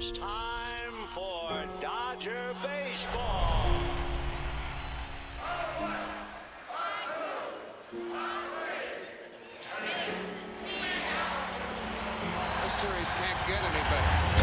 It's time for Dodger baseball. This series can't get any better.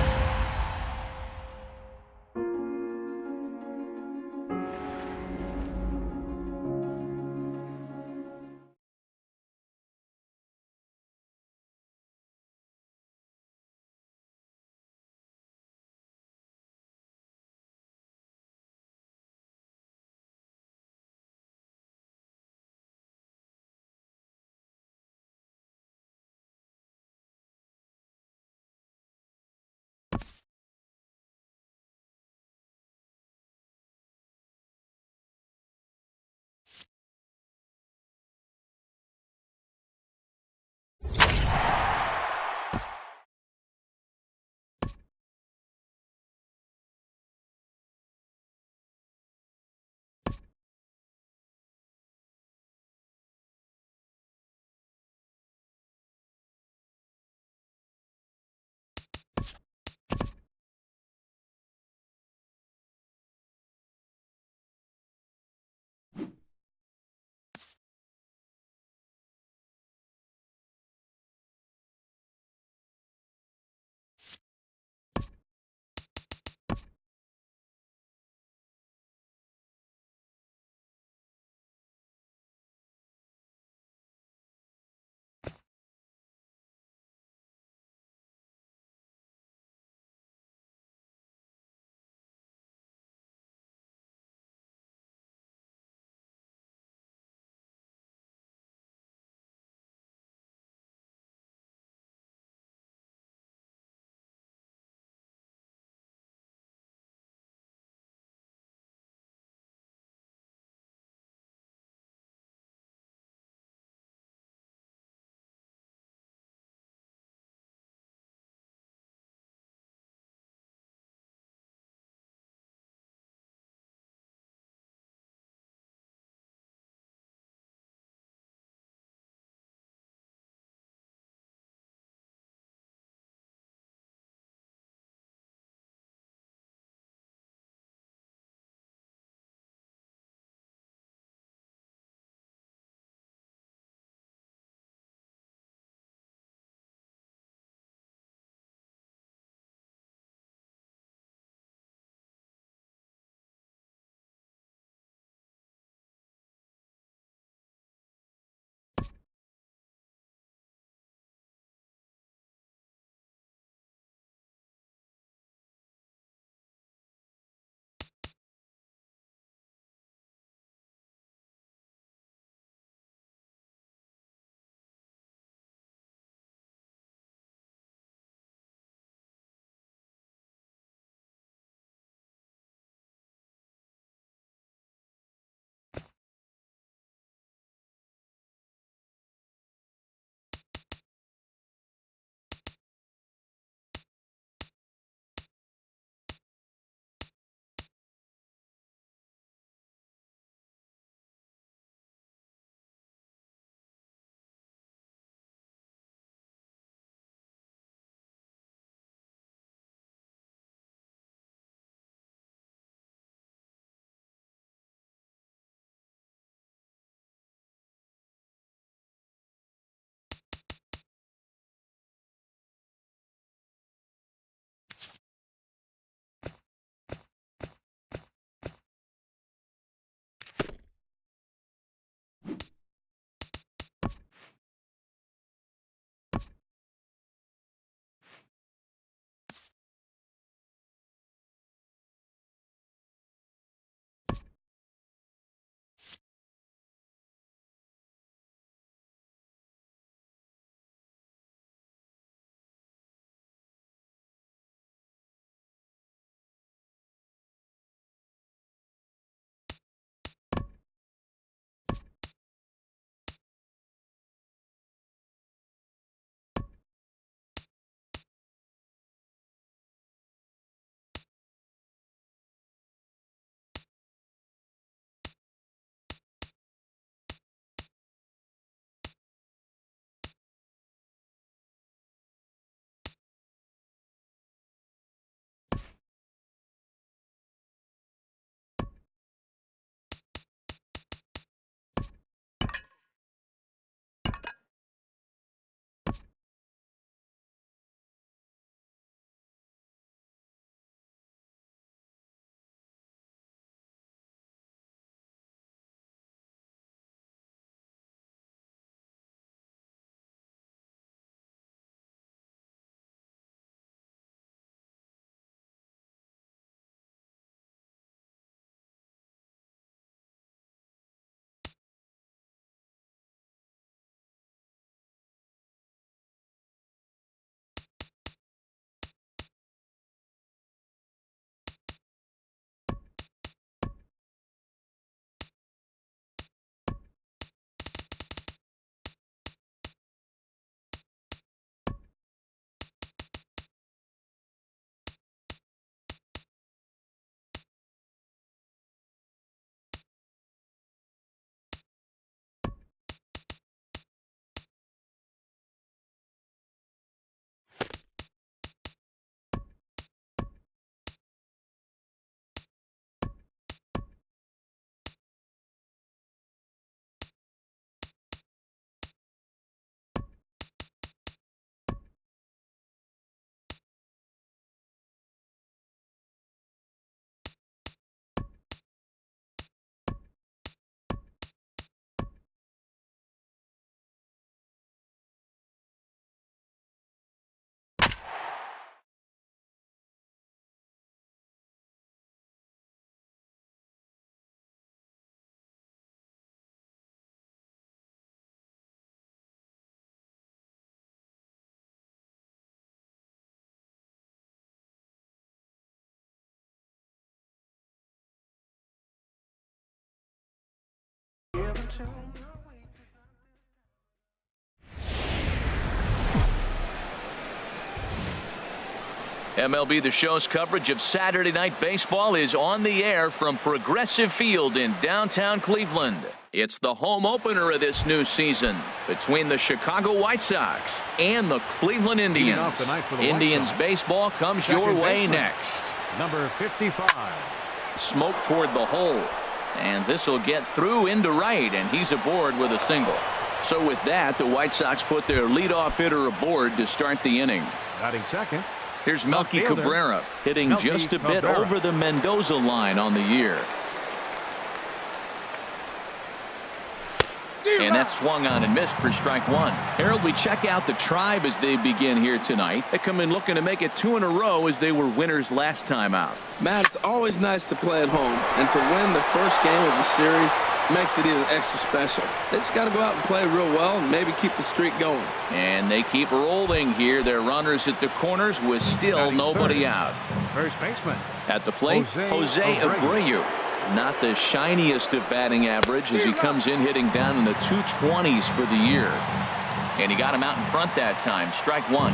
MLB The Show's coverage of Saturday Night Baseball is on the air from Progressive Field in downtown Cleveland. It's the home opener of this new season between the Chicago White Sox and the Cleveland Indians. Indians baseball comes your way next. Number 55. Smoke toward the hole, and this will get through into right, and he's aboard with a single. So with that, the White Sox put their leadoff hitter aboard to start the inning. Batting second. Here's Melky Cabrera hitting just a bit over the Mendoza line on the year. And that swung on and missed for strike one. Harold, we check out the Tribe as they begin here tonight. They come in looking to make it 2 in a row as they were winners last time out. Matt, it's always nice to play at home, and to win the first game of the series makes it even extra special. They just got to go out and play real well and maybe keep the streak going. And they keep rolling here. Their runners at the corners with still nobody out. First baseman. At the plate, Jose Abreu. Not the shiniest of batting average as he comes in hitting down in the 220s for the year. And he got him out in front that time. Strike one.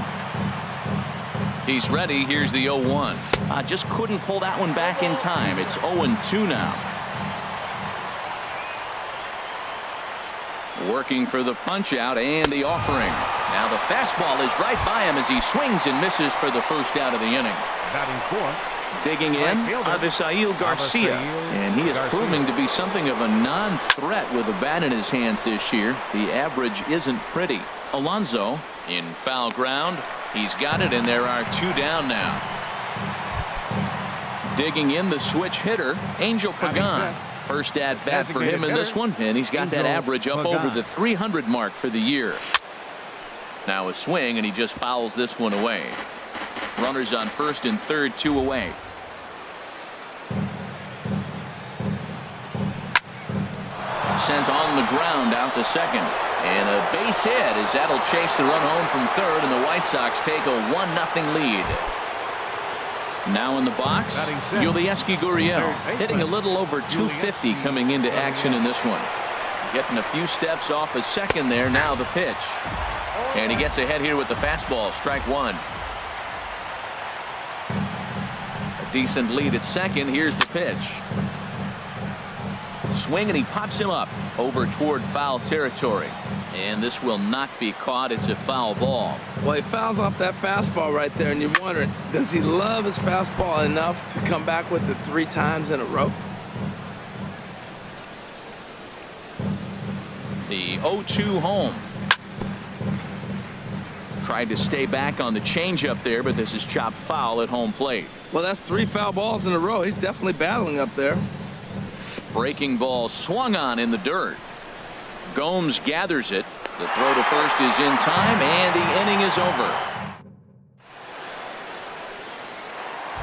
He's ready. Here's the 0-1. Just couldn't pull that one back in time. It's 0-2 now. Working for the punch out and the offering. Now the fastball is right by him as he swings and misses for the first out of the inning. Batting fourth. Digging in, Avisail Garcia, and he is proving to be something of a non-threat with a bat in his hands this year. The average isn't pretty. Alonso in foul ground. He's got it, and there are 2 down now. Digging in, the switch hitter, Angel Pagan. First at bat for him in this one, and he's got that average up over the 300 mark for the year. Now a swing, and he just fouls this one away. Runners on first and third, 2 away. Sent on the ground out to second. And a base hit as that'll chase the run home from third, and the White Sox take a 1-0 lead. Now in the box, Yulieski Gurriel hitting a little over 250 coming into action in this one. Getting a few steps off a second there. Now the pitch. And he gets ahead here with the fastball. Strike one. A decent lead at second. Here's the pitch. Swing, and he pops him up over toward foul territory. And this will not be caught. It's a foul ball. Well, he fouls off that fastball right there, and you're wondering, does he love his fastball enough to come back with it 3 times in a row? The 0-2 home. Tried to stay back on the changeup there, but this is chopped foul at home plate. Well, that's 3 foul balls in a row. He's definitely battling up there. Breaking ball swung on in the dirt. Gomes gathers it. The throw to first is in time, and the inning is over.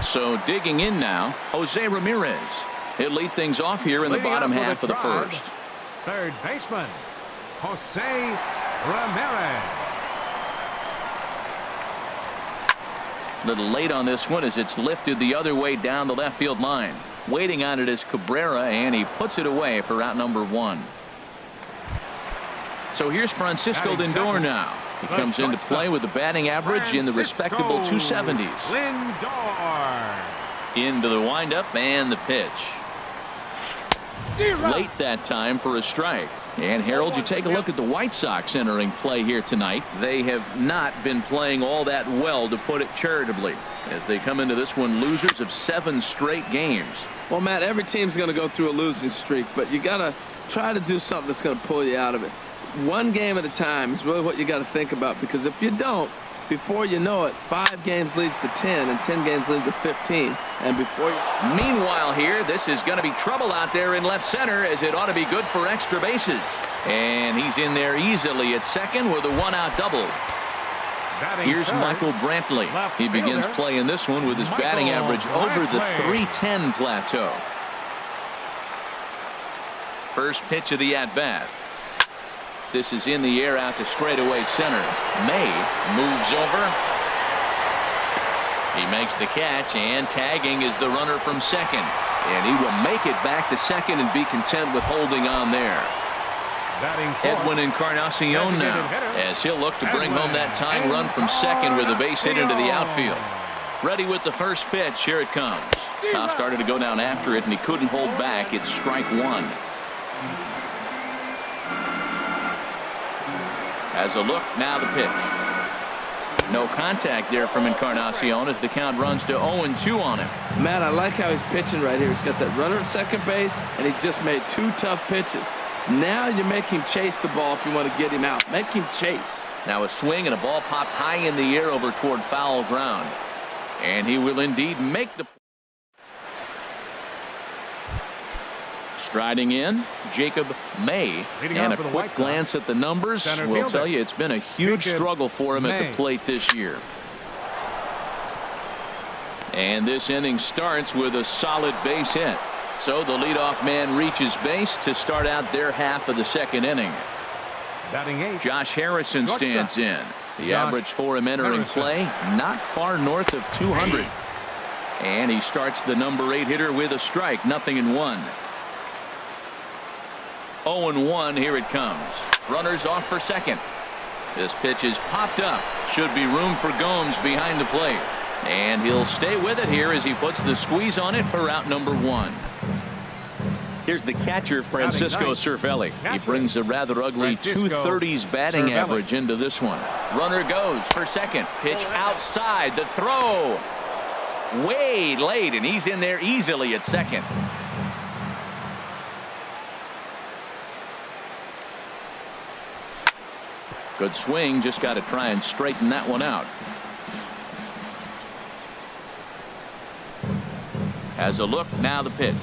So digging in now, Jose Ramirez. He'll lead things off here in the bottom half of the first. Third baseman, Jose Ramirez. Little late on this one as it's lifted the other way down the left field line. Waiting on it is Cabrera, and he puts it away for out number 1. So here's Francisco Lindor now. He comes into play with a batting average in the respectable 270s. Lindor. Into the windup and the pitch. Late that time for a strike. And Harold, you take a look at the White Sox entering play here tonight. They have not been playing all that well, to put it charitably, as they come into this one losers of 7 straight games. Well, Matt, every team's going to go through a losing streak, but you got to try to do something that's going to pull you out of it. 1 game at a time is really what you got to think about, because if you don't, before you know it, 5 games leads to 10, and 10 games lead to 15. And before you... Meanwhile here, this is going to be trouble out there in left center, as it ought to be good for extra bases. And he's in there easily at second with a 1-out double. Here's Michael Brantley. He begins playing this one with his batting average over the 310 plateau. First pitch of the at-bat. This is in the air out to straightaway center. May moves over. He makes the catch, and tagging is the runner from second. And he will make it back to second and be content with holding on there. Batting fourth, Edwin Encarnacion designated now, hitter, as he'll look to bring home that tying Edwin run from second with a base hit into the Encarnacion. outfield. Ready with the first pitch. Here it comes. Now started to go down after it, and he couldn't hold back. It's strike one. As a look, now the pitch. No contact there from Encarnacion as the count runs to 0-2 on him. Matt, I like how he's pitching right here. He's got that runner at second base, and he just made two tough pitches. Now you make him chase the ball if you want to get him out. Make him chase. Now a swing and a ball popped high in the air over toward foul ground. And he will indeed make the. Striding in, Jacob May. Leading And a off for the quick White Sox, glance at the numbers center will fielder, tell you it's been a huge Jacob struggle for him at May. the plate this year. And this inning starts with a solid base hit. So the leadoff man reaches base to start out their half of the second inning. Batting eighth, Josh Harrison Shortstop. stands in. The Josh average for him entering Harrison. play not far north of 200. And he starts the number 8 hitter with a strike. 0-1. 0-1. Here it comes. Runners off for second. This pitch is popped up. Should be room for Gomes behind the plate. And he'll stay with it here as he puts the squeeze on it for out number 1. Here's the catcher, Francisco ninth. Cervelli. He Catcher, brings a rather ugly Francisco 230s batting Cervelli. average into this one. Runner goes for second. Pitch outside. The throw. Way late, and he's in there easily at second. Good swing. Just got to try and straighten that one out. Has a look. Now the pitch.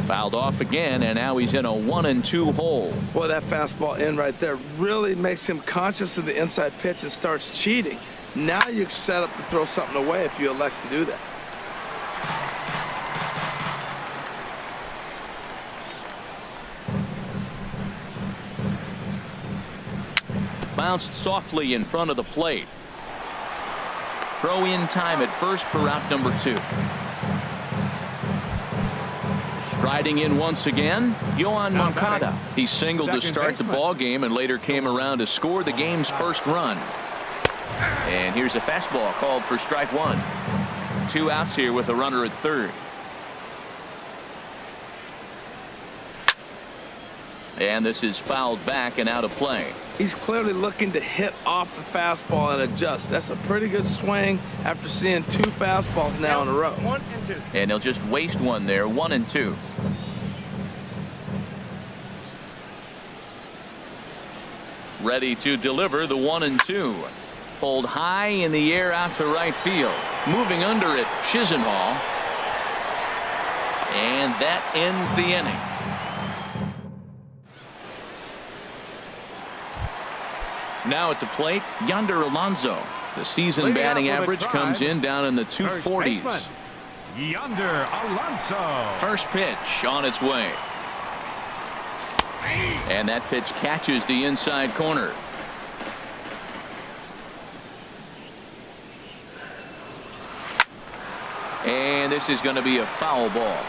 Fouled off again, and now he's in a 1-2 hole. Boy, that fastball in right there really makes him conscious of the inside pitch and starts cheating. Now you're set up to throw something away if you elect to do that. Bounced softly in front of the plate. Throw in time at first for out number 2. Striding in once again, Yohan Now Moncada. batting, He singled to second start the baseman. ball game and later came around to score the game's first run. And here's a fastball called for strike 1. 2 outs here with a runner at third. And this is fouled back and out of play. He's clearly looking to hit off the fastball and adjust. That's a pretty good swing after seeing 2 fastballs now in a row. 1 and 2. And he'll just waste one there. 1-2. Ready to deliver the 1-2. Pulled high in the air out to right field. Moving under it, Chisenhall. And that ends the inning. Now at the plate, Yonder Alonso. The season Leading batting up with a average drive, comes in down in the first 240s. baseman, Yonder Alonso. First pitch on its way. And that pitch catches the inside corner. And this is going to be a foul ball.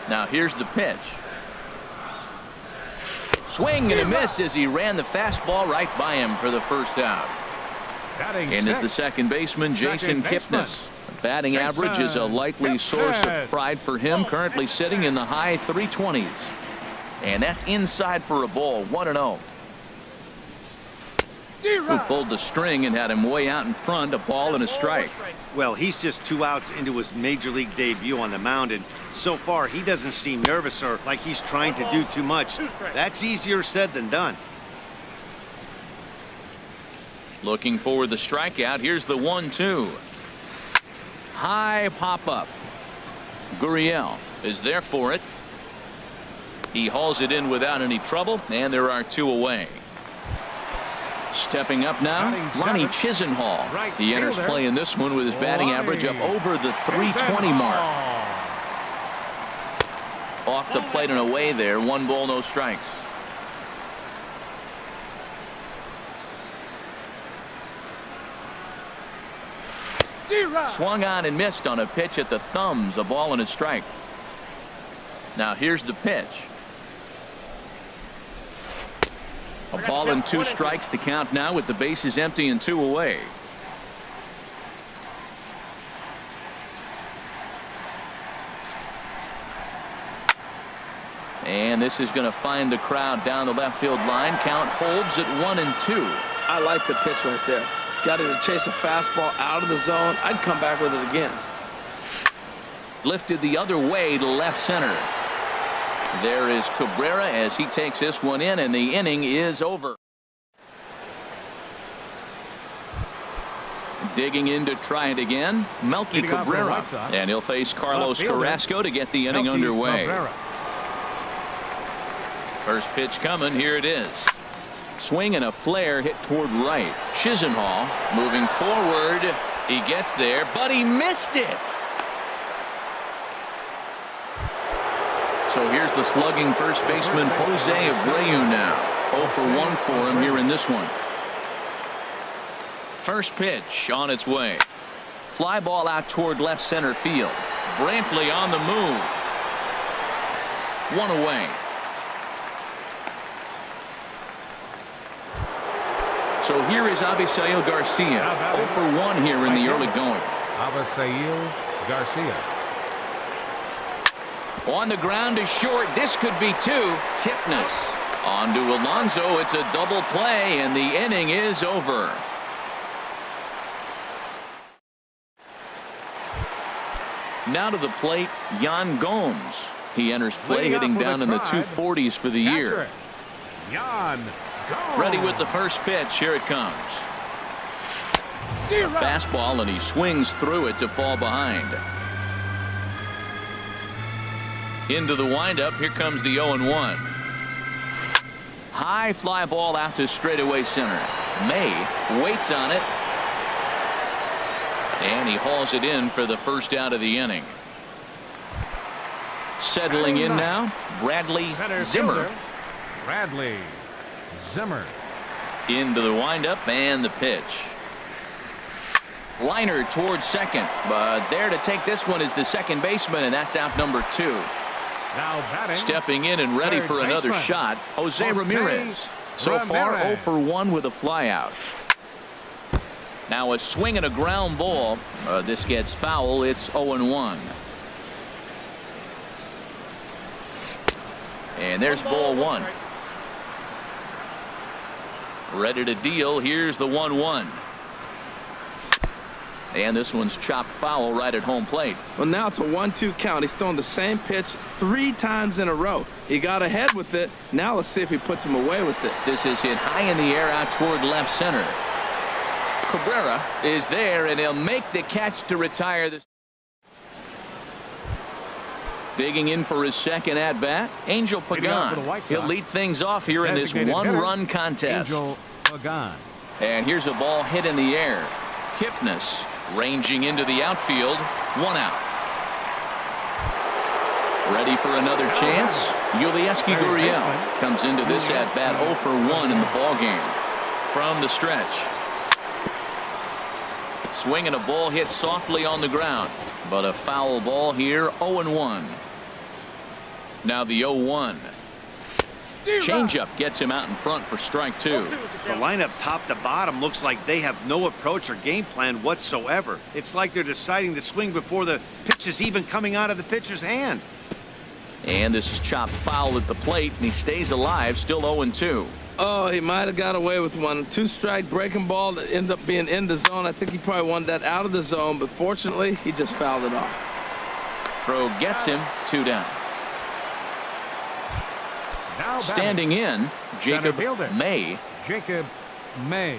Now here's the pitch. Swing and a miss as he ran the fastball right by him for the first out. Batting And is the sixth, second baseman, Jason Second baseman, Kipnis. Batting Jason average is a likely source Kipnis. of pride for him, currently sitting in the high 320s. And that's inside for a ball. 1-0. Who pulled the string and had him way out in front, a ball and a strike. Well, he's just 2 outs into his major league debut on the mound, and so far he doesn't seem nervous or like he's trying to do too much. That's easier said than done. Looking for the strikeout. Here's the 1-2. High pop up. Gurriel is there for it. He hauls it in without any trouble, and there are 2 away. Stepping up now, Batting Ronnie seventh, Chisenhall. right He enters fielder, play in this one with his batting average up Ronnie over the 320 mark. Off the plate and away there. 1 ball, no strikes. Swung on and missed on a pitch at the thumbs. A ball and a strike. Now here's the pitch. A ball and 2 strikes, the count now with the bases empty and 2 away. And this is going to find the crowd down the left field line. Count holds at 1-2. I like the pitch right there. Got him to chase a fastball out of the zone. I'd come back with it again. Lifted the other way to left center. There is Cabrera as he takes this one in, and the inning is over. Digging in to try it again, Melky Cabrera, and he'll face Carlos Carrasco to get the inning underway. First pitch coming, here it is. Swing and a flare hit toward right. Chisenhall moving forward. He gets there, but he missed it. So here's the slugging first baseman Jose Abreu now. 0 for 1 for him here in this one. First pitch on its way. Fly ball out toward left center field. Brantley on the move. 1 away. So here is Avisail Garcia. 0 for 1 here in the early going. Avisail Garcia. On the ground is short. This could be 2. Kipnis on to Alonso. It's a double play, and the inning is over. Now to the plate, Yan Gomes. He enters play hitting down in the 240s for the year. Yan Gomes. Ready with the first pitch. Here it comes. Fastball, and he swings through it to fall behind. Into the windup. Here comes the 0-1. High fly ball out to straightaway center. May waits on it. And he hauls it in for the first out of the inning. Settling in now, Bradley Zimmer. Bradley Zimmer. Into the windup and the pitch. Liner towards second, but there to take this one is the second baseman, and that's out number 2. Now batting. Stepping in and ready for another shot, Jose Ramirez. So far 0 for 1 with a flyout. Now a swing and a ground ball. This gets foul. It's 0-1. And there's ball 1. Ready to deal. Here's the 1-1. And this one's chopped foul right at home plate. Well, now it's a 1-2 count. He's thrown the same pitch 3 times in a row. He got ahead with it. Now let's see if he puts him away with it. This is hit high in the air out toward left center. Cabrera is there, and he'll make the catch to retire this. Digging in for his second at bat, Angel Pagan. He'll lead things off here in this 1-run contest. Angel Pagan. And here's a ball hit in the air. Kipnis ranging into the outfield. 1 out. Ready for another chance. Yulieski Gurriel comes into this at bat 0 for 1 in the ball game. From the stretch. Swing and a ball hit softly on the ground, but a foul ball here. 0-1. Now the 0-1. Changeup gets him out in front for strike 2. The lineup top to bottom looks like they have no approach or game plan whatsoever. It's like they're deciding to swing before the pitch is even coming out of the pitcher's hand. And this is chopped foul at the plate, and he stays alive, still 0-2. Oh, he might have got away with one. 2-strike breaking ball that ended up being in the zone. I think he probably wanted that out of the zone, but fortunately, he just fouled it off. Throw gets him. 2 down. Now standing in, Jacob May. Jacob May.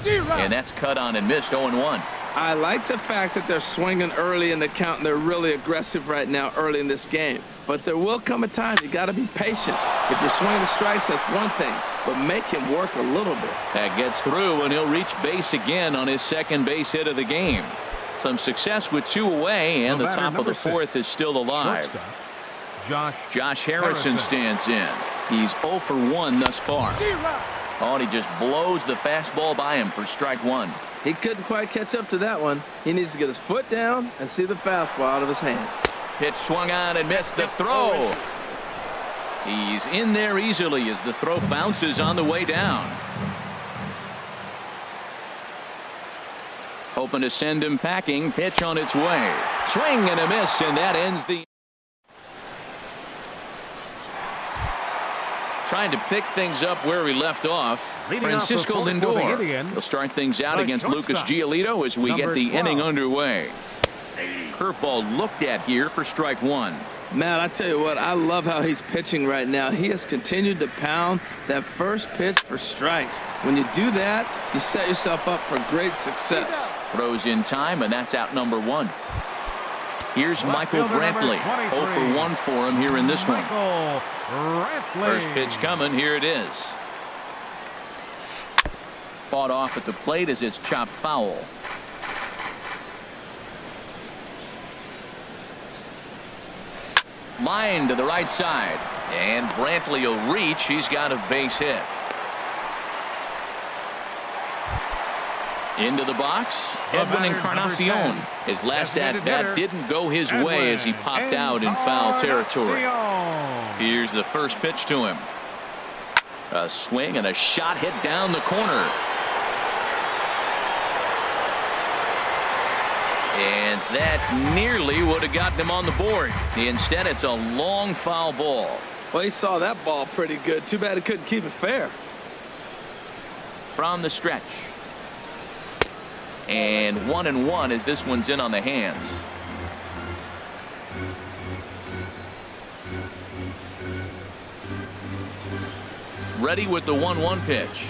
And that's cut on and missed. 0-1. I like the fact that they're swinging early in the count, and they're really aggressive right now early in this game. But there will come a time you got to be patient. If you're swinging the strikes, that's one thing, but make him work a little bit. That gets through, and he'll reach base again on his second base hit of the game. Some success with 2 away, and the top of the 4th is still alive. Josh Harrison stands in. He's 0 for 1 thus far. Oh, and he just blows the fastball by him for strike 1. He couldn't quite catch up to that one. He needs to get his foot down and see the fastball out of his hand. Pitch swung on and missed. The throw. He's in there easily as the throw bounces on the way down. Hoping to send him packing. Pitch on its way. Swing and a miss, and that ends the. Trying to pick things up where we left off. Francisco Lindor. He'll start things out against Lucas Giolito as we get the inning underway. Curveball looked at here for strike one. Matt, I tell you what, I love how he's pitching right now. He has continued to pound that first pitch for strikes. When you do that, you set yourself up for great success. Throws in time, and that's out number one. Here's Michael Brantley. 0 for 1 for him here in this one. First pitch coming. Here it is. Fought off at the plate as it's chopped foul. Line to the right side. And Brantley will reach. He's got a base hit. Into the box, Edwin Encarnacion. His last at-bat didn't go his way as he popped out in foul territory. Here's the first pitch to him. A swing and a shot hit down the corner. And that nearly would have gotten him on the board. Instead, it's a long foul ball. Well, he saw that ball pretty good. Too bad he couldn't keep it fair. From the stretch. And 1-1 as this one's in on the hands. Ready with the 1-1 pitch.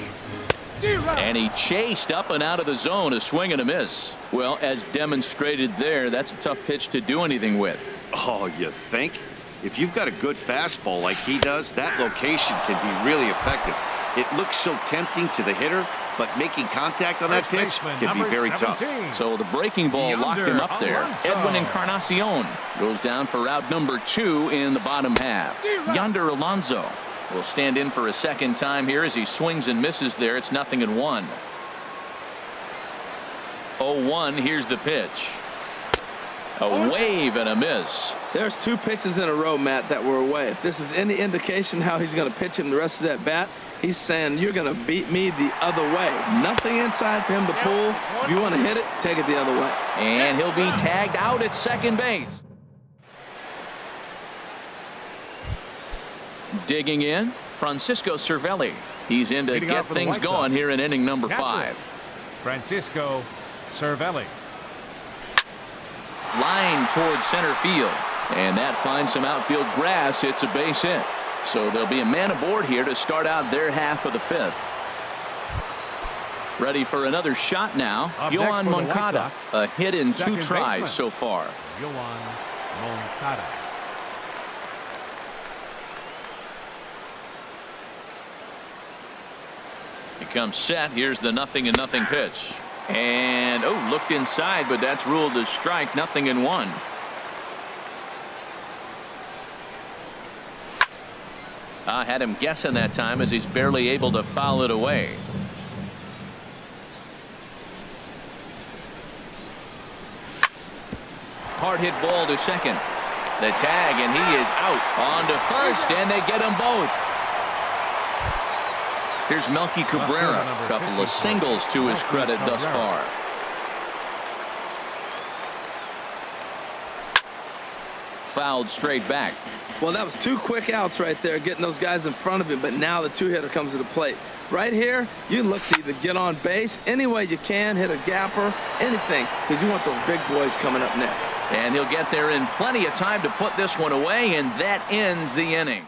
And he chased up and out of the zone. A swing and a miss. Well, as demonstrated there, that's a tough pitch to do anything with. Oh, you think? If you've got a good fastball like he does, that location can be really effective. It looks so tempting to the hitter, but making contact on that pitch can be very tough. So the breaking ball locked him up there. Edwin Encarnacion goes down for out number 2 in the bottom half. Yonder Alonso will stand in for a second time here as he swings and misses there. It's 0-1. 0-1. Here's the pitch. A wave and a miss. There's 2 pitches in a row, Matt, that were away. If this is any indication how he's going to pitch him the rest of that bat, he's saying you're going to beat me the other way. Nothing inside for him to pull. If you want to hit it, take it the other way. And he'll be tagged out at second base. Digging in, Francisco Cervelli. He's in to get things going here in inning number 5. Francisco Cervelli. Line towards center field. And that finds some outfield grass. It's a base hit. So there'll be a man aboard here to start out their half of the 5th. Ready for another shot now. Yoan Moncada. A hit in 2 tries so far. Yoan Moncada. He comes set. Here's the 0-0 pitch. And looked inside, but that's ruled as strike. 0-1. Had him guessing that time as he's barely able to foul it away. Hard hit ball to second. The tag, and he is out. On to first, and they get them both. Here's Melky Cabrera. A couple of singles to his credit thus far. Fouled straight back. Well, that was 2 quick outs right there, getting those guys in front of him, but now the 2-hitter comes to the plate. Right here, you look to either get on base any way you can, hit a gapper, anything, because you want those big boys coming up next. And he'll get there in plenty of time to put this one away, and that ends the inning.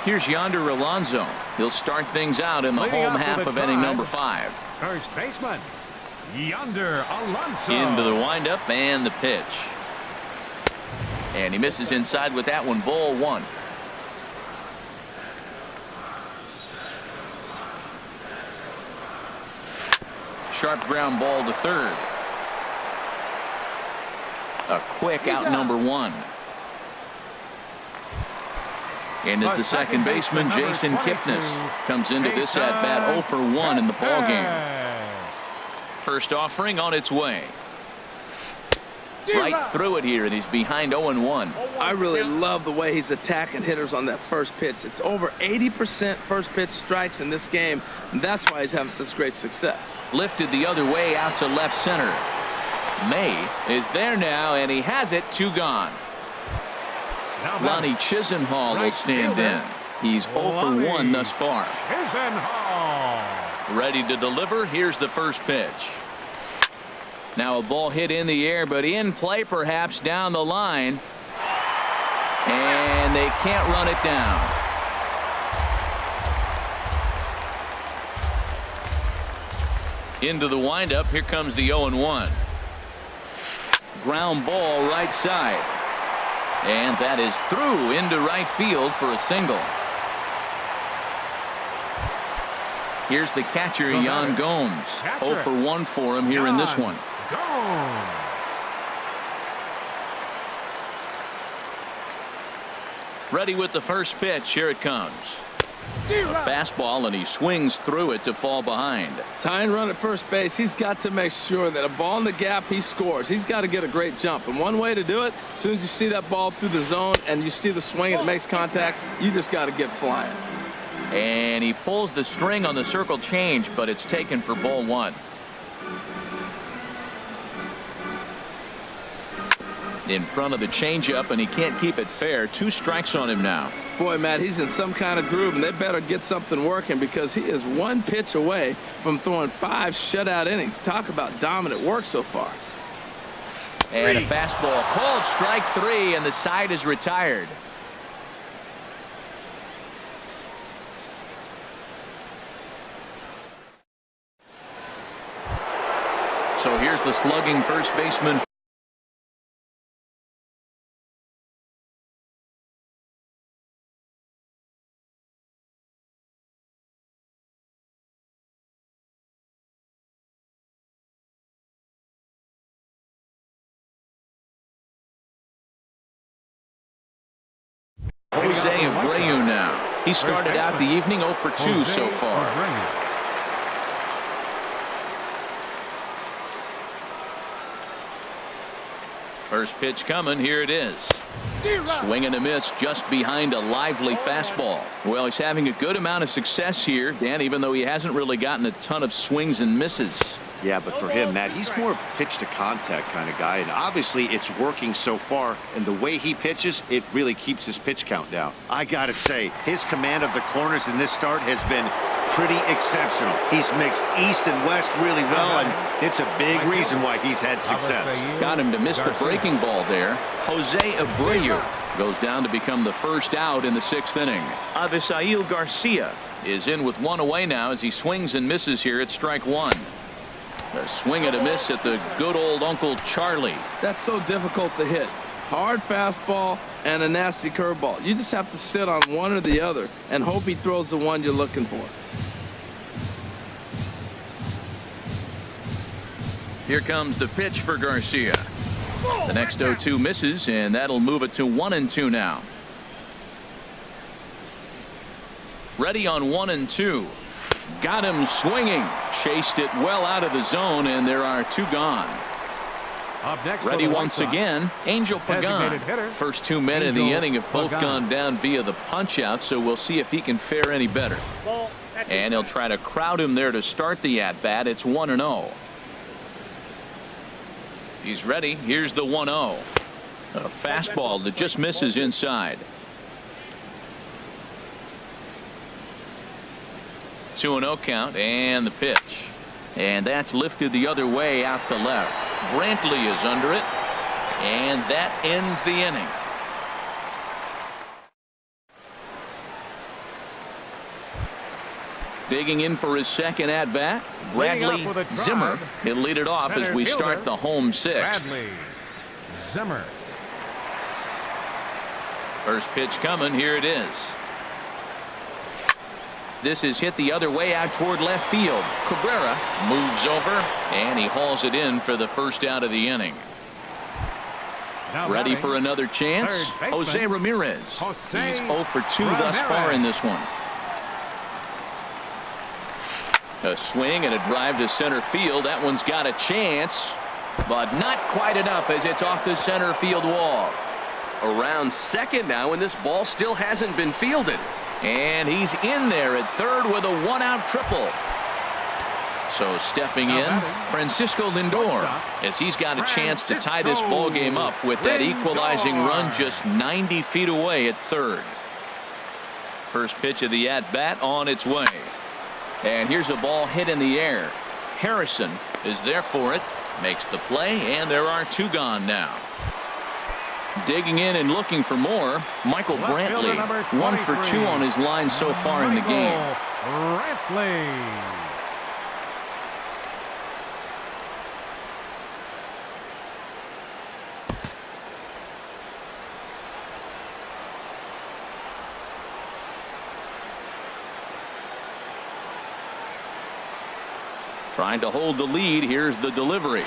Here's Yonder Alonso. He'll start things out in the home half of inning number 5. First baseman, Yonder Alonso. Into the windup and the pitch. And he misses inside with that one. Ball 1. Sharp ground ball to third. A quick out number 1. And as the second baseman, Jason Kipnis, comes into this at-bat 0 for 1 in the ballgame. First offering on its way. right through it here, and he's behind 0-1. I really love the way he's attacking hitters on that first pitch. It's over 80% first pitch strikes in this game, and that's why he's having such great success. Lifted the other way out to left center. May is there now, and he has it. 2 gone. Lonnie Chisenhall will stand in. He's 0 for 1 thus far. Ready to deliver. Here's the first pitch. Now a ball hit in the air, but in play perhaps down the line. And they can't run it down. Into the windup. Here comes the 0-1. Ground ball right side. And that is through into right field for a single. Here's the catcher, Yan Gomes. 0 for 1 for him here in this one. Ready with the first pitch. Here it comes. A fastball, and he swings through it to fall behind. Tying run at first base, he's got to make sure that a ball in the gap, he scores. He's got to get a great jump. And one way to do it, as soon as you see that ball through the zone and you see the swing and it makes contact, you just got to get flying. And he pulls the string on the circle change, but it's taken for ball 1. In front of the changeup, and he can't keep it fair. 2 strikes on him now. Boy, Matt, he's in some kind of groove, and they better get something working because he is 1 pitch away from throwing 5 shutout innings. Talk about dominant work so far. And a fastball called strike 3, and the side is retired. So here's the slugging first baseman. Jose Abreu now. He started out the evening 0 for 2 so far. First pitch coming. Here it is. Swing and a miss just behind a lively fastball. Well, he's having a good amount of success here, Dan, even though he hasn't really gotten a ton of swings and misses. Yeah, but for him, Matt, he's more of a pitch to contact kind of guy, and obviously it's working so far, and the way he pitches, it really keeps his pitch count down. I gotta say, his command of the corners in this start has been pretty exceptional. He's mixed east and west really well, and it's a big reason why he's had success. Got him to miss the breaking ball there. Jose Abreu goes down to become the first out in the 6th inning. Avisail Garcia is in with 1 away now as he swings and misses here at strike 1. A swing and a miss at the good old Uncle Charlie. That's so difficult to hit. Hard fastball and a nasty curveball. You just have to sit on one or the other and hope he throws the one you're looking for. Here comes the pitch for Garcia. The next 0-2 misses, and that'll move it to 1-2 now. Ready on 1-2. Got him swinging. Chased it well out of the zone, and there are 2 gone. Ready once again, Angel Pagan. First 2 men in the inning have both gone down via the punch-out, so we'll see if he can fare any better. And he'll try to crowd him there to start the at-bat. It's 1-0. He's ready. Here's the 1-0. A fastball that just misses inside. 2-0 count, and the pitch. And that's lifted the other way out to left. Brantley is under it, and that ends the inning. Digging in for his second at bat, Bradley Zimmer. He'll lead it off as we start the home 6th. Bradley Zimmer. First pitch coming. Here it is. This is hit the other way out toward left field. Cabrera moves over, and he hauls it in for the first out of the inning. Ready for another chance? Jose Ramirez. He's 0 for 2 thus far in this one. A swing and a drive to center field. That one's got a chance. but not quite enough as it's off the center field wall. Around second now, and this ball still hasn't been fielded. And he's in there at third with a one-out triple. So stepping in, Francisco Lindor, as he's got a chance to tie this ball game up with that equalizing run just 90 feet away at third. First pitch of the at-bat on its way. And here's a ball hit in the air. Harrison is there for it, makes the play, and there are two gone now. Digging in and looking for more, Michael Brantley, 1 for 2 on his line so far in the game. Brantley. Trying to hold the lead. Here's the delivery.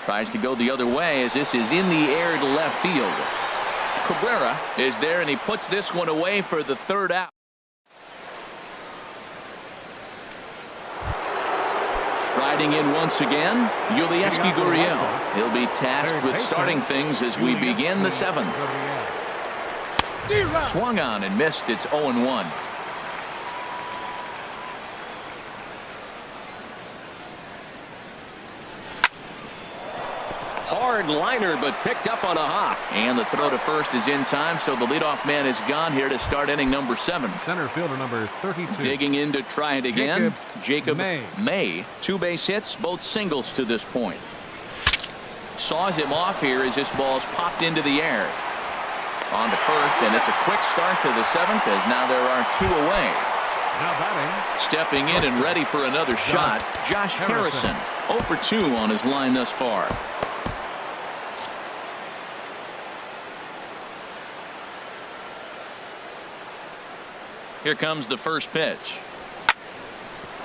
Tries to go the other way as this is in the air to left field. Cabrera is there, and he puts this one away for the third out. Striding in once again, Yulieski Gurriel. He'll be tasked with starting things as we begin the seventh. Swung on and missed. It's 0-1. Hard liner, but picked up on a hop. And the throw to first is in time, so the leadoff man is gone here to start inning number 7. Center fielder number 32. Digging in to try it again. Jacob May. 2 base hits, both singles to this point. Saws him off here as this ball's popped into the air. On to first, and it's a quick start to the 7th as now there are 2 away. Now batting. Stepping in and ready for another shot, Josh Harrison. 0 for 2 on his line thus far. Here comes the first pitch.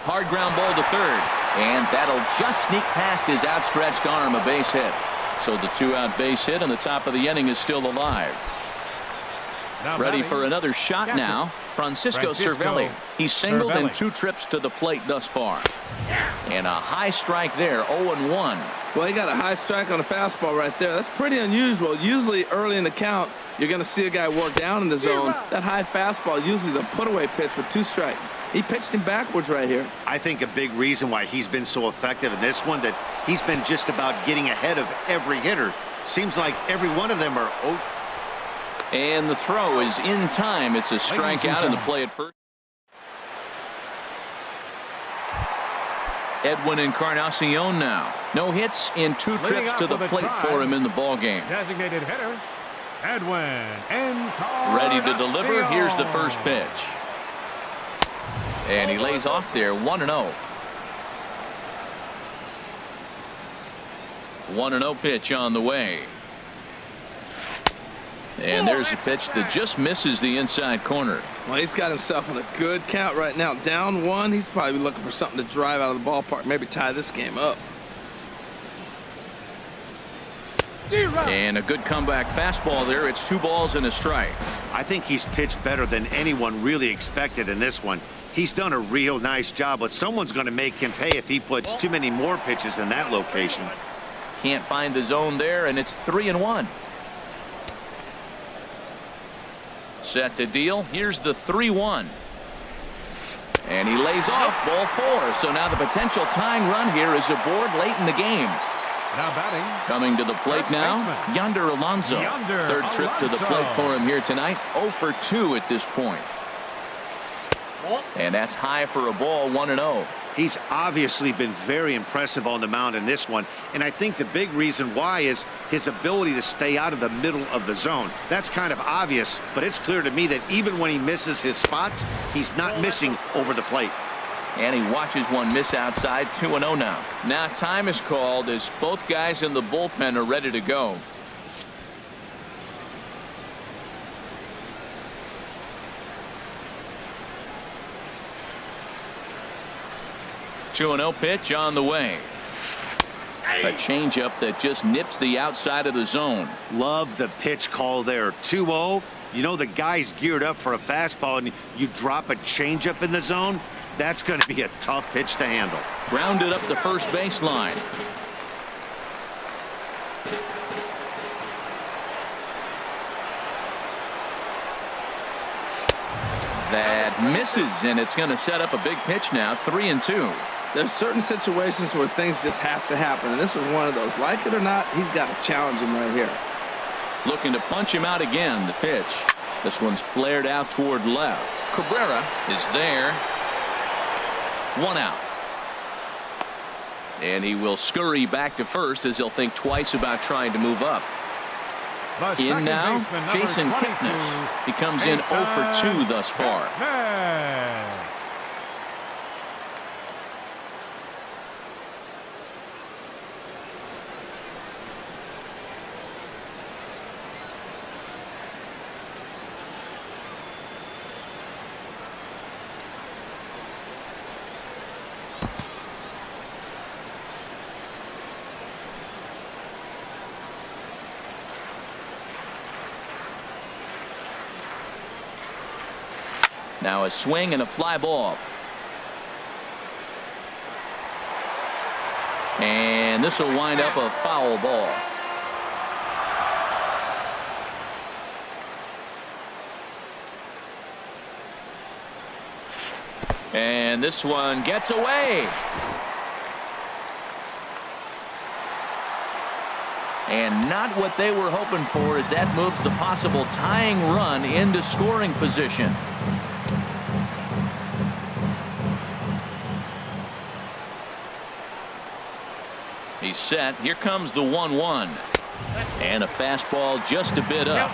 Hard ground ball to third, and that'll just sneak past his outstretched arm, a base hit. So the 2-out base hit, and the top of the inning is still alive. Ready for another shot now, Francisco Cervelli. He's singled in 2 trips to the plate thus far. And a high strike there, 0-1. Well, he got a high strike on a fastball right there. That's pretty unusual. Usually early in the count, you're going to see a guy work down in the zone. That high fastball, usually the put-away pitch with 2 strikes. He pitched him backwards right here. I think a big reason why he's been so effective in this one, that he's been just about getting ahead of every hitter. Seems like every one of them are... And the throw is in time. It's a strikeout, and the play at first. Edwin Encarnacion now. No hits in 2 trips to the plate for him in the ball game. Designated hitter, Edwin Encarnacion. Ready to deliver. Here's the first pitch. And he lays off there, 1-0. 1-0 pitch on the way. And there's a pitch that just misses the inside corner. Well, he's got himself in a good count right now. Down 1. He's probably looking for something to drive out of the ballpark, maybe tie this game up. And a good comeback fastball there. It's 2 balls and a strike. I think he's pitched better than anyone really expected in this one. He's done a real nice job, but someone's going to make him pay if he puts too many more pitches in that location. Can't find the zone there, and it's 3-1. Set to deal. Here's the 3-1. And he lays off, ball 4. So now the potential tying run here is aboard late in the game. Now batting. Coming to the plate now, Yonder Alonso. Third trip to the plate for him here tonight. 0 for 2 at this point. And that's high for a ball, 1-0. He's obviously been very impressive on the mound in this one, and I think the big reason why is his ability to stay out of the middle of the zone. That's kind of obvious, but it's clear to me that even when he misses his spots, he's not missing over the plate. And he watches one miss outside. 2-0 now. Now time is called as both guys in the bullpen are ready to go. A 2-0 pitch on the way. A changeup that just nips the outside of the zone. Love the pitch call there. 2-0. You know the guy's geared up for a fastball, and you drop a changeup in the zone. That's going to be a tough pitch to handle. Grounded up the first baseline. That misses, and it's going to set up a big pitch now. 3-2. There's certain situations where things just have to happen, and this is one of those. Like it or not, he's got to challenge him right here. Looking to punch him out again. The pitch. This one's flared out toward left. Cabrera is there. 1 out. And he will scurry back to first as he'll think twice about trying to move up. In now, Jason Kipnis. He comes in 0 for 2 thus far. Now a swing and a fly ball. And this will wind up a foul ball. And this one gets away. And not what they were hoping for, as that moves the possible tying run into scoring position. He's set. Here comes the 1-1. And a fastball just a bit up.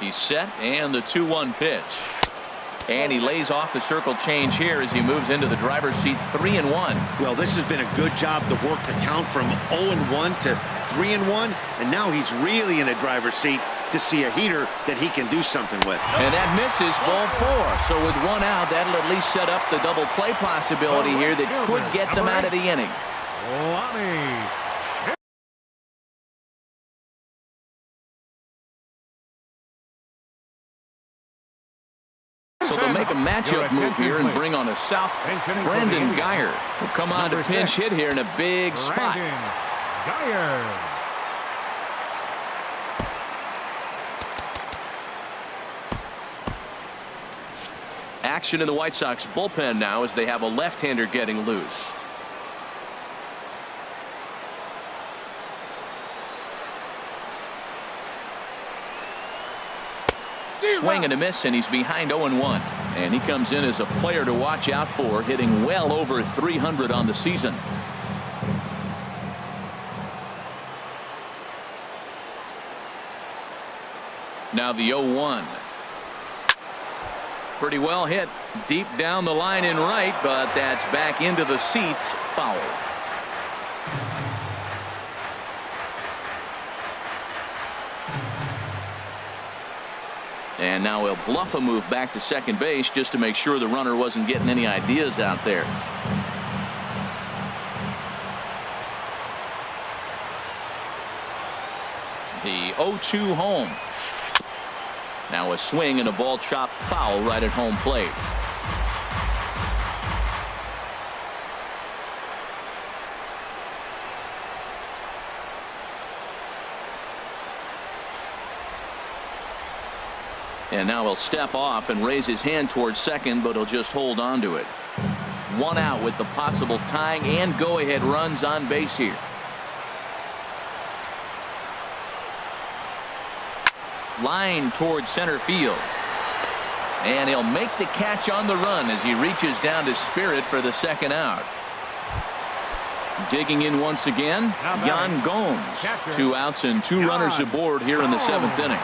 He's set, and the 2-1 pitch. And he lays off the circle change here as he moves into the driver's seat. 3-1. Well, this has been a good job to work the count from 0-1 to 3-1, and now he's really in the driver's seat to see a heater that he can do something with. And that misses, ball 4. So with 1 out, that'll at least set up the double play possibility here that could get them out of the inning. So they'll make a matchup move here and bring on a south. Brandon Geyer will come on to pinch hit here in a big spot. Action in the White Sox bullpen now as they have a left-hander getting loose. Swing and a miss, and he's behind 0-1. And he comes in as a player to watch out for, hitting well over 300 on the season. Now the 0-1. Pretty well hit deep down the line in right, but that's back into the seats. Foul. And now he'll bluff a move back to second base just to make sure the runner wasn't getting any ideas out there. The 0-2 home. Now a swing and a ball chopped foul right at home plate. And now he'll step off and raise his hand towards second, but he'll just hold on to it. 1 out with the possible tying and go-ahead runs on base here. Line towards center field. And he'll make the catch on the run as he reaches down to Spirit for the second out. Digging in once again, Yan Gomes. 2 outs and 2 runners aboard here in the 7th inning.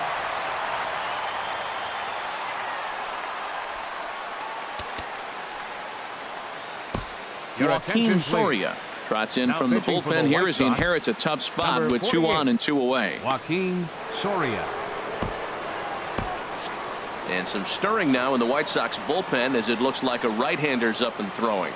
Joaquin Soria trots in from the bullpen here as he inherits a tough spot with 2 on and 2 away. Joaquin Soria. And some stirring now in the White Sox bullpen as it looks like a right-hander's up and throwing.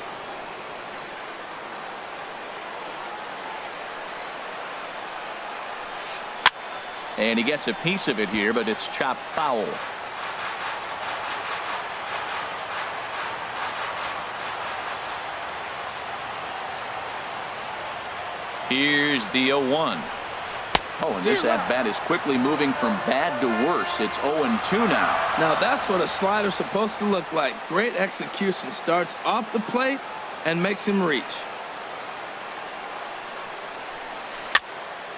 And he gets a piece of it here, but it's chopped foul. Here's the 0-1. Oh, and this at-bat is quickly moving from bad to worse. It's 0-2 now. Now that's what a slider's supposed to look like. Great execution. Starts off the plate and makes him reach.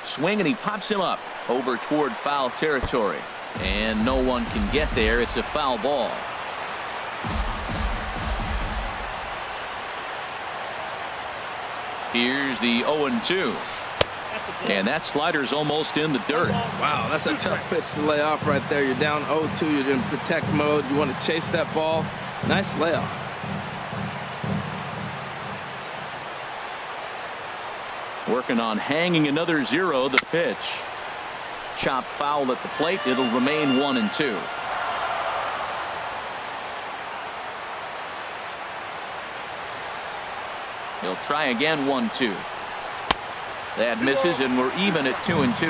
Swing, and he pops him up over toward foul territory. And no one can get there. It's a foul ball. Here's the 0-2. And that slider's almost in the dirt. Wow, that's a tough pitch to lay off right there. You're down 0-2. You're in protect mode. You want to chase that ball. Nice layoff. Working on hanging another 0. The pitch. Chop foul at the plate. It'll remain 1-2. He'll try again. 1-2. That misses, and we're even at 2-2.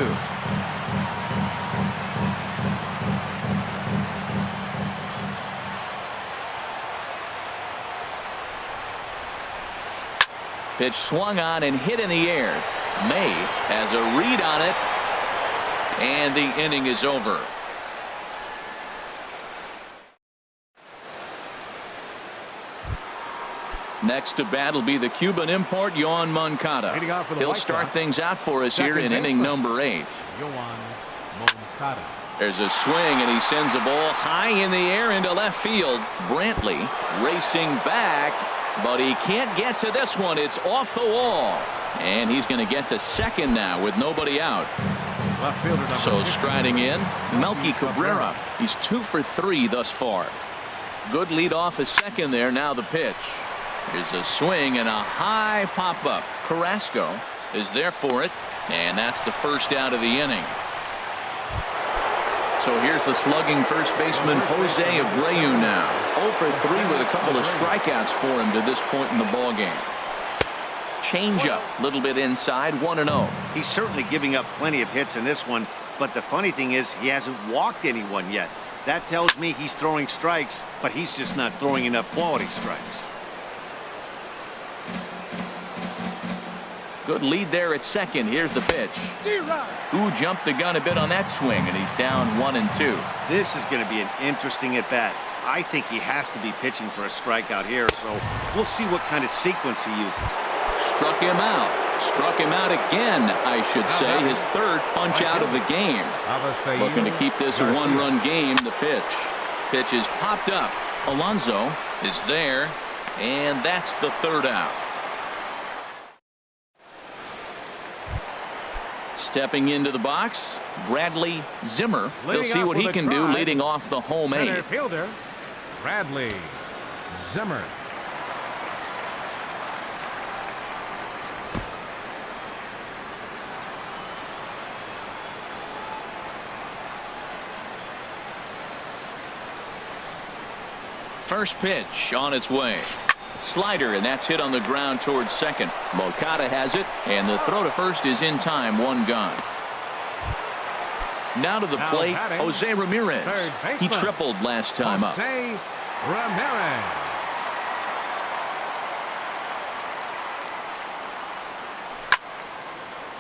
Pitch swung on and hit in the air. May has a read on it, and the inning is over. Next to bat will be the Cuban import, Yoan Moncada. He'll start things out for us here in inning number 8. There's a swing, and he sends a ball high in the air into left field. Brantley racing back, but he can't get to this one. It's off the wall, and he's going to get to second now with nobody out. So striding in, Melky Cabrera. He's 2 for 3 thus far. Good lead off at second there. Now the pitch. Here's a swing and a high pop-up. Carrasco is there for it, and that's the first out of the inning. So here's the slugging first baseman, Jose Abreu now. 0 for 3 with a couple of strikeouts for him to this point in the ballgame. Change-up, a little bit inside, 1-0. He's certainly giving up plenty of hits in this one, but the funny thing is he hasn't walked anyone yet. That tells me he's throwing strikes, but he's just not throwing enough quality strikes. Good lead there at second. Here's the pitch. Who jumped the gun a bit on that swing, and he's down 1-2. This is going to be an interesting at bat. I think he has to be pitching for a strikeout here, so we'll see what kind of sequence he uses. Struck him out. Struck him out again, I should say. His third punch out of the game. Looking to keep this a one-run game. The pitch. Pitch is popped up. Alonso is there, and that's the third out. Stepping into the box, Bradley Zimmer. He'll see what he can do leading off the home 8. Center fielder, Bradley Zimmer. First pitch on its way. Slider, and that's hit on the ground towards second. Moncada has it, and the throw to first is in time. 1 gone. Now to the plate, Jose Ramirez. He tripled last time up. Jose Ramirez.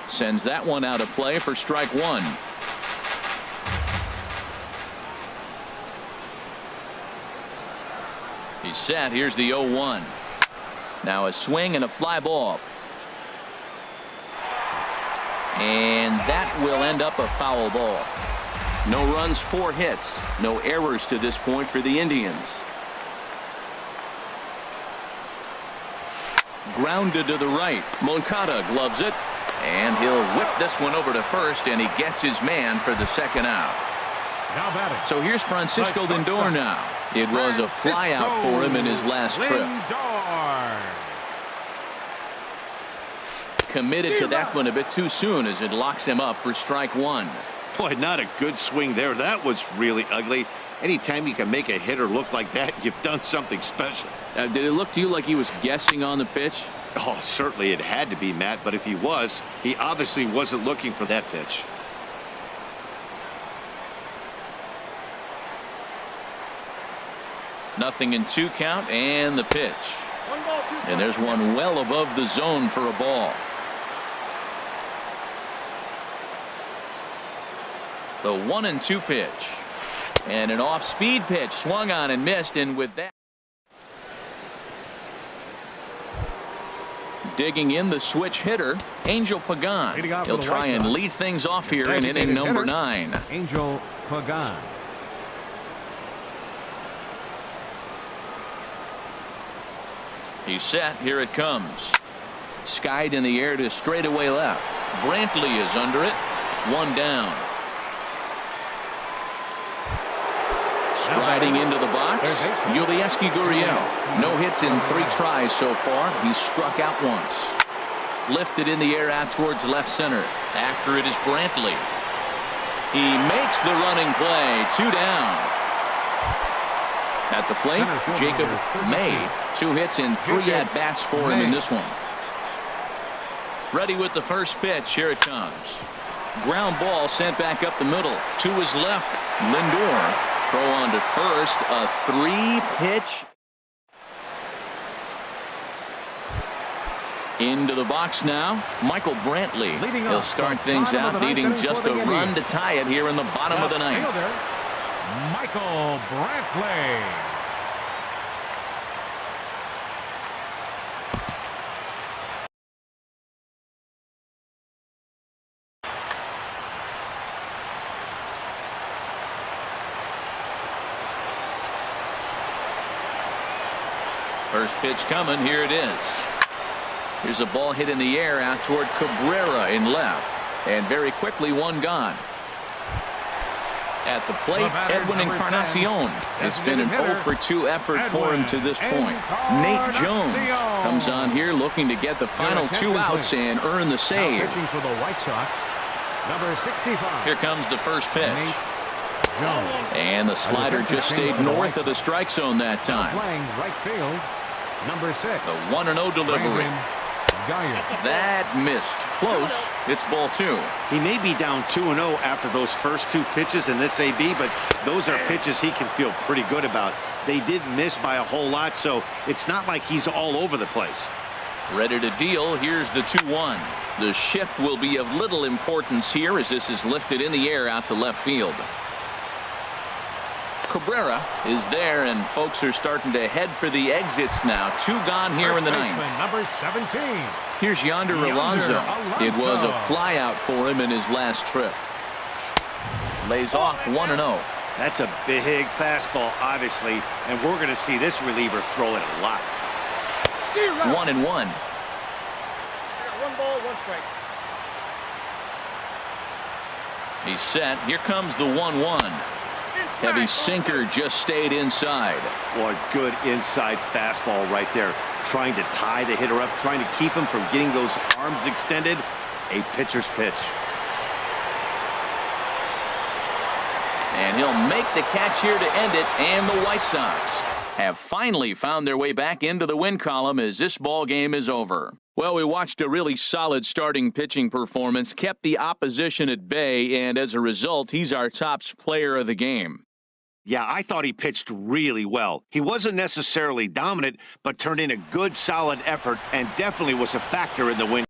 Sends that one out of play for strike 1. He's set. Here's the 0-1. Now a swing and a fly ball. And that will end up a foul ball. No runs, 4 hits. No errors to this point for the Indians. Grounded to the right. Moncada gloves it. And he'll whip this one over to first, and he gets his man for the second out. So here's Francisco Lindor now. It was a flyout for him in his last trip. Committed to that one a bit too soon as it locks him up for strike 1. Boy, not a good swing there. That was really ugly. Anytime you can make a hitter look like that, you've done something special. Did it look to you like he was guessing on the pitch? Oh, certainly it had to be, Matt, but if he was, he obviously wasn't looking for that pitch. Nothing in 2 count, and the pitch. And there's one well above the zone for a ball. The 1-2 pitch. And an off-speed pitch swung on and missed, and with that, digging in the switch hitter, Angel Pagan. He'll try and lead things off here in inning number 9. Angel Pagan. He's set. Here it comes. Skied in the air to straightaway left. Brantley is under it. 1 down. Striding into the box, Yulieski Gurriel. No hits in 3 tries so far. He's struck out once. Lifted in the air out towards left center. After it is Brantley. He makes the running play. 2 down. At the plate, Jacob May. 2 hits in 3 at-bats for him in this one. Ready with the first pitch. Here it comes. Ground ball sent back up the middle. To his left, Lindor. Throw on to first. A 3-pitch. Into the box now, Michael Brantley. He'll start things out, needing just a run to tie it here in the bottom of the 9th. Michael Brantley. First pitch coming. Here it is. Here's a ball hit in the air out toward Cabrera in left. And very quickly, 1 gone. At the plate, Edwin Encarnacion. It's been an 0-for-2 effort for him to this point. Nate Jones comes on here looking to get the final 2 outs and earn the save. Pitching for the White Sox, number 65. Here comes the first pitch. And the slider just stayed north of the strike zone that time. Playing right field, number 6. The 1-0 delivery. That missed. Close. It's ball 2. He may be down 2-0 after those first 2 pitches in this AB, but those are pitches he can feel pretty good about. They did miss by a whole lot, so it's not like he's all over the place. Ready to deal. Here's the 2-1. The shift will be of little importance here as this is lifted in the air out to left field. Cabrera is there, and folks are starting to head for the exits now. 2 gone here in the 9th. Number 17. Here's Yonder Alonso. It was a flyout for him in his last trip. Lays off 1-0. That's a big fastball, obviously, and we're going to see this reliever throw it a lot. 1-1. 1 ball, 1 strike. He's set. Here comes the 1-1. Heavy sinker just stayed inside. Boy, good inside fastball right there. Trying to tie the hitter up, trying to keep him from getting those arms extended. A pitcher's pitch. And he'll make the catch here to end it, and the White Sox have finally found their way back into the win column as this ball game is over. Well, we watched a really solid starting pitching performance, kept the opposition at bay, and as a result, he's our top player of the game. Yeah, I thought he pitched really well. He wasn't necessarily dominant, but turned in a good, solid effort and definitely was a factor in the win.